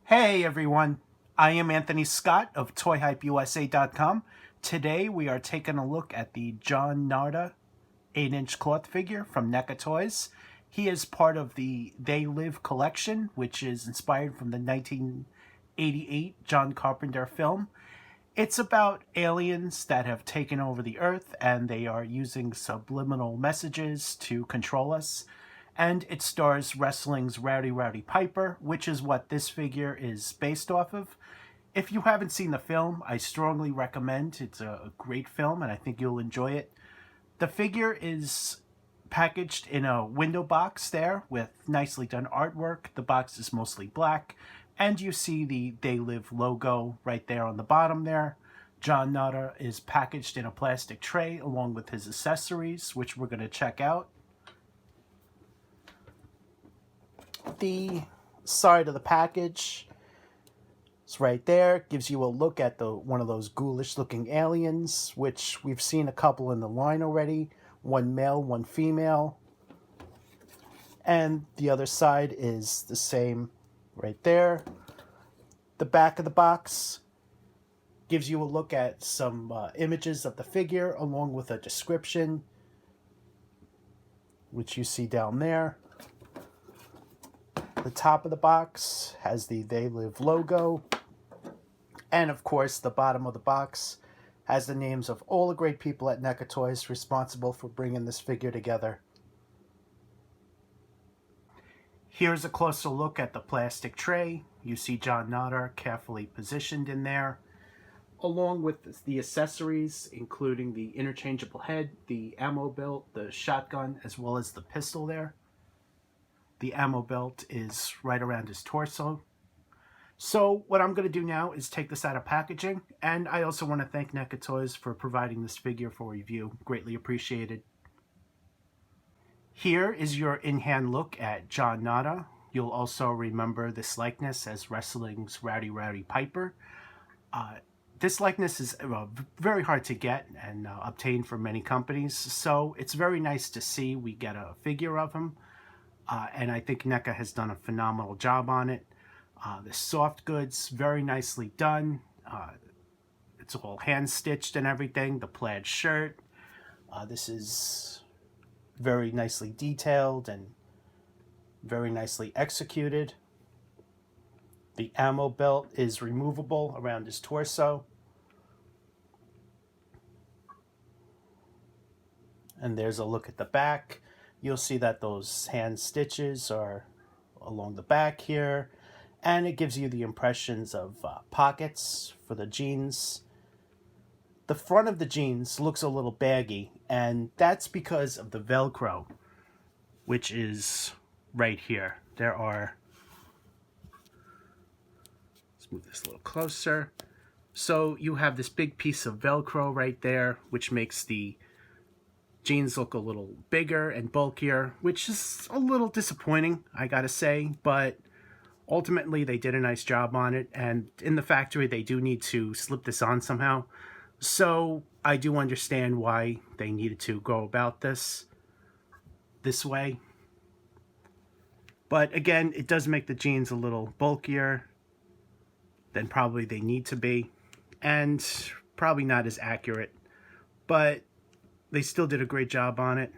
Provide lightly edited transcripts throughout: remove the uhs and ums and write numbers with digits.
Hey everyone, I am Anthony Scott of ToyHypeUSA.com. Today we are taking a look at the John Narda 8-inch cloth figure from NECA Toys. He is part of the They Live collection, which is inspired from the 1988 John Carpenter film. It's about aliens that have taken over the Earth and they are using subliminal messages to control us. And it stars Wrestlings Rowdy Roddy Pipper, which is what this figure is based off of. If you haven't seen the film, I strongly recommend. It's a great film and I think you'll enjoy it. The figure is packaged in a window box there with nicely done artwork. The box is mostly black and you see the They Live logo right there on the bottom there. John Narda is packaged in a plastic tray along with his accessories, which we're going to check out. The side of the package is right there. Gives you a look at one of those ghoulish looking aliens, which we've seen a couple in the line already. One male, one female. And the other side is the same right there. The back of the box gives you a look at some images of the figure along with a description, which you see down there. The top of the box has the They Live logo. And of course, the bottom of the box has the names of all the great people at NECA Toys responsible for bringing this figure together. Here's a closer look at the plastic tray. You see John Narda carefully positioned in there, along with the accessories, including the interchangeable head, the ammo belt, the shotgun, as well as the pistol there. The ammo belt is right around his torso. So what I'm going to do now is take this out of packaging, and I also want to thank NECA Toys for providing this figure for review. Greatly appreciated. Here is your in-hand look at John Narda. You'll also remember this likeness as Wrestlings Rowdy Roddy Pipper. This likeness is very hard to get and obtain from many companies, so it's very nice to see we get a figure of him. And I think NECA has done a phenomenal job on it. The soft goods, very nicely done. It's all hand-stitched and everything. The plaid shirt. This is very nicely detailed and very nicely executed. The ammo belt is removable around his torso. And there's a look at the back. You'll see that those hand stitches are along the back here, and it gives you the impressions of pockets for the jeans. The front of the jeans looks a little baggy, and that's because of the Velcro, which is right here. Let's move this a little closer. So you have this big piece of Velcro right there, which makes the jeans look a little bigger and bulkier, which is a little disappointing, I gotta say, but ultimately they did a nice job on it, and in the factory they do need to slip this on somehow, so I do understand why they needed to go about this way. But again, it does make the jeans a little bulkier than probably they need to be, and probably not as accurate, but they still did a great job on it.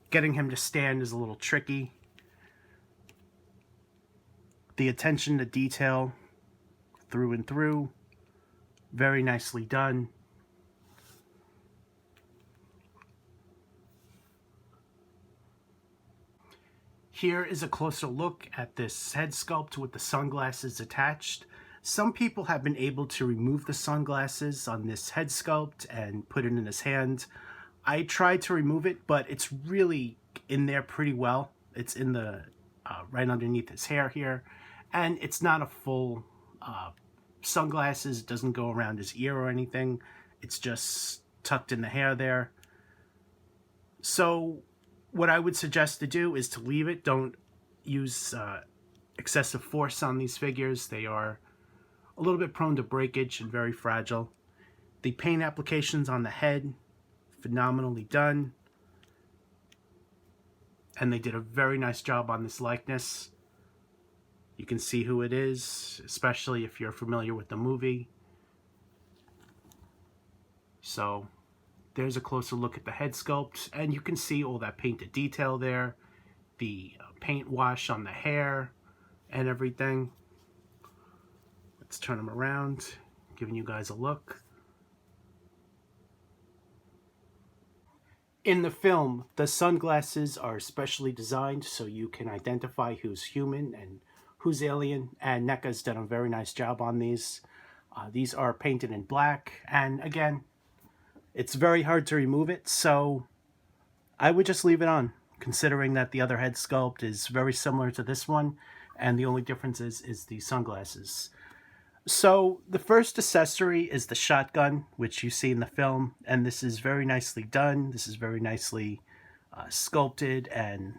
Getting him to stand is a little tricky. The attention to detail through and through, very nicely done. Here is a closer look at this head sculpt with the sunglasses attached. Some people have been able to remove the sunglasses on this head sculpt and put it in his hand. I tried to remove it, but it's really in there pretty well. It's in the right underneath his hair here, and it's not a full sunglasses. It doesn't go around his ear or anything. It's just tucked in the hair there. So what I would suggest to do is to leave it. Don't use excessive force on these figures. They are a little bit prone to breakage and very fragile. The paint applications on the head, phenomenally done. And they did a very nice job on this likeness. You can see who it is, especially if you're familiar with the movie. So there's a closer look at the head sculpt, and you can see all that painted detail there, the paint wash on the hair and everything. Let's turn him around, giving you guys a look. In the film, the sunglasses are specially designed so you can identify who's human and who's alien, and NECA's done a very nice job on these. These are painted in black, and again, it's very hard to remove it, so I would just leave it on, considering that the other head sculpt is very similar to this one, and the only difference is the sunglasses. So the first accessory is the shotgun, which you see in the film, and this is very nicely done. This is very nicely sculpted and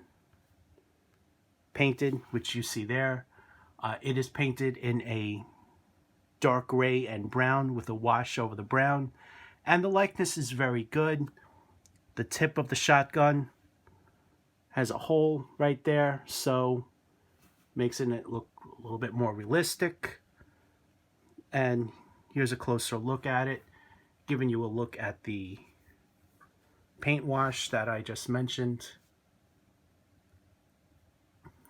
painted, which you see there. It is painted in a dark gray and brown with a wash over the brown, and the likeness is very good. The tip of the shotgun has a hole right there, so makes it look a little bit more realistic. And here's a closer look at it, giving you a look at the paint wash that I just mentioned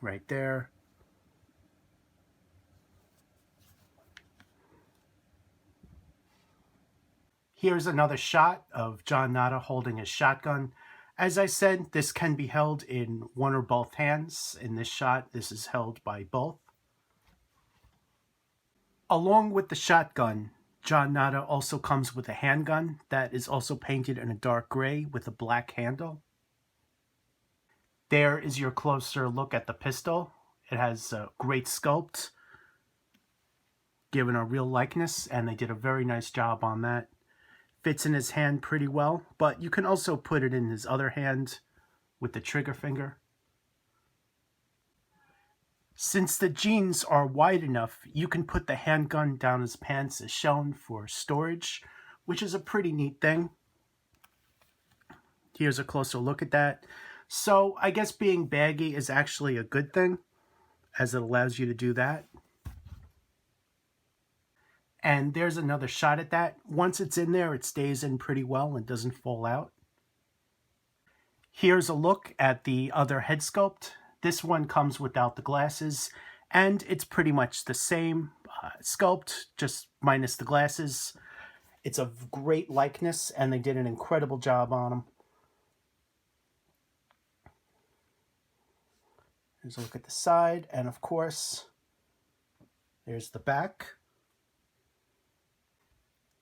right there. Here's another shot of John Nada holding his shotgun. As I said, this can be held in one or both hands. In this shot, this is held by both. Along with the shotgun, John Nada also comes with a handgun that is also painted in a dark gray with a black handle. There is your closer look at the pistol. It has a great sculpt, given a real likeness, and they did a very nice job on that. Fits in his hand pretty well, but you can also put it in his other hand with the trigger finger. Since the jeans are wide enough, you can put the handgun down his pants as shown for storage, which is a pretty neat thing. Here's a closer look at that. So I guess being baggy is actually a good thing, as it allows you to do that. And there's another shot at that. Once it's in there, it stays in pretty well and doesn't fall out. Here's a look at the other head sculpt. This one comes without the glasses, and it's pretty much the same sculpt, just minus the glasses. It's a great likeness, and they did an incredible job on them. Here's a look at the side, and of course, there's the back.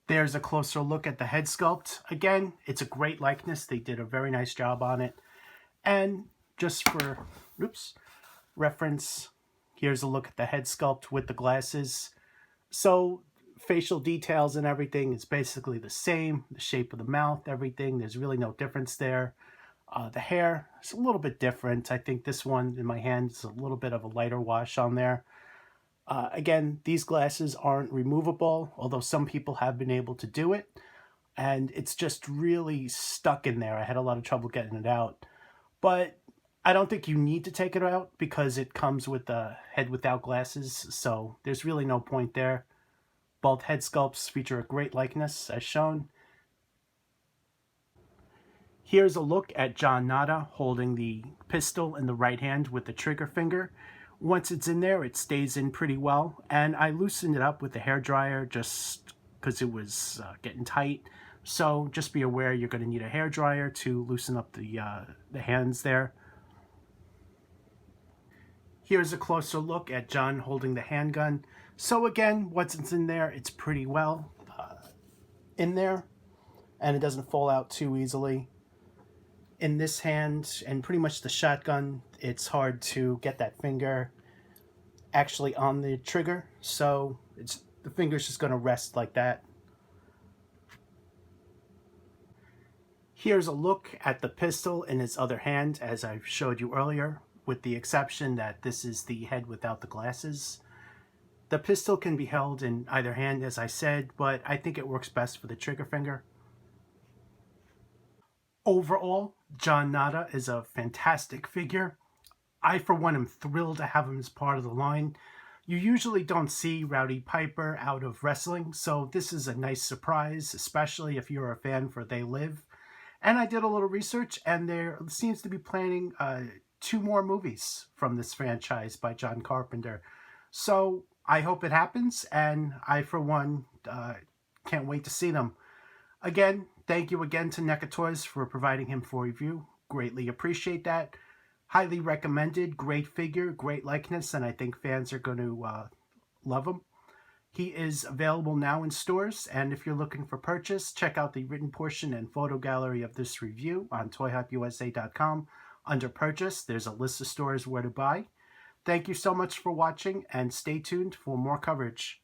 There's a closer look at the head sculpt. Again, it's a great likeness. They did a very nice job on it. And just for reference, here's a look at the head sculpt with the glasses. So facial details and everything is basically the same. The shape of the mouth, everything. There's really no difference there. The hair is a little bit different. I think this one in my hand is a little bit of a lighter wash on there. Again, these glasses aren't removable, although some people have been able to do it. And it's just really stuck in there. I had a lot of trouble getting it out. But I don't think you need to take it out because it comes with a head without glasses. So there's really no point there. Both head sculpts feature a great likeness as shown. Here's a look at John Nada holding the pistol in the right hand with the trigger finger. Once it's in there, it stays in pretty well, and I loosened it up with the hairdryer just because it was getting tight. So just be aware you're going to need a hairdryer to loosen up the hands there. Here's a closer look at John holding the handgun. So again, once it's in there, it's pretty well in there, and it doesn't fall out too easily. In this hand, and pretty much the shotgun, it's hard to get that finger actually on the trigger, so the finger's just going to rest like that. Here's a look at the pistol in his other hand, as I showed you earlier, with the exception that this is the head without the glasses. The pistol can be held in either hand, as I said, but I think it works best for the trigger finger. Overall, John Nada is a fantastic figure. I, for one, am thrilled to have him as part of the line. You usually don't see Rowdy Piper out of wrestling, so this is a nice surprise, especially if you're a fan for They Live. And I did a little research, and there seems to be planning 2 more movies from this franchise by John Carpenter. So I hope it happens, and I, for one, can't wait to see them. Again, thank you again to NECA Toys for providing him for review. Greatly appreciate that. Highly recommended. Great figure, great likeness, and I think fans are going to love him. He is available now in stores, and if you're looking for purchase, check out the written portion and photo gallery of this review on toyhypeusa.com. Under purchase, there's a list of stores where to buy. Thank you so much for watching, and stay tuned for more coverage.